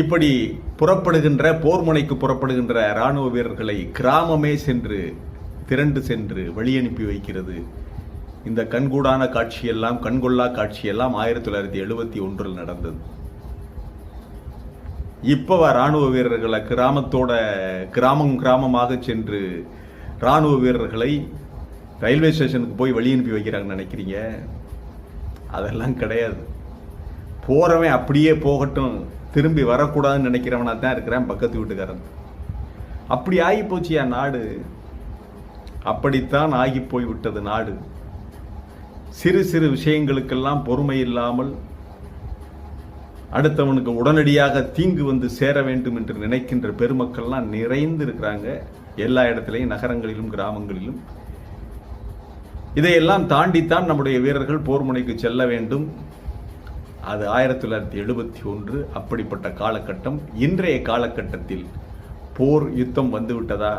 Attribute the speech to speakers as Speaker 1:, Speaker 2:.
Speaker 1: இப்படி புறப்படுகின்ற போர் முனைக்கு புறப்படுகின்ற இராணுவ வீரர்களை கிராமமே திரண்டு சென்று வழியனுப்பி வைக்கிறது. இந்த கண்கூடான காட்சியெல்லாம், கண்கொள்ளா காட்சியெல்லாம் 1971 நடந்தது. இப்ப ராணுவ வீரர்களை கிராமமாக சென்று ராணுவ வீரர்களை ரயில்வே ஸ்டேஷனுக்கு போய் வழி அனுப்பி வைக்கிறாங்கன்னு நினைக்கிறீங்க? அதெல்லாம் கிடையாது. போறவன் அப்படியே போகட்டும், திரும்பி வரக்கூடாதுன்னு நினைக்கிறவனா தான் இருக்கிறான் பக்கத்து வீட்டுக்காரன். அப்படி ஆகி போச்சியா நாடு. அப்படித்தான் ஆகி போய் விட்டது நாடு. சிறு சிறு விஷயங்களுக்கெல்லாம் பொறுமை இல்லாமல் அடுத்தவனுக்கு உடனடியாக தீங்கு வந்து சேர வேண்டும் என்று நினைக்கின்ற பெருமக்கள்லாம் நிறைந்து இருக்கிறாங்க எல்லா இடத்திலையும், நகரங்களிலும் கிராமங்களிலும். இதையெல்லாம் தாண்டித்தான் நம்முடைய வீரர்கள் போர் முனைக்கு செல்ல வேண்டும். அது 1971 அப்படிப்பட்ட காலகட்டம். இன்றைய காலகட்டத்தில் போர் யுத்தம் வந்துவிட்டதா?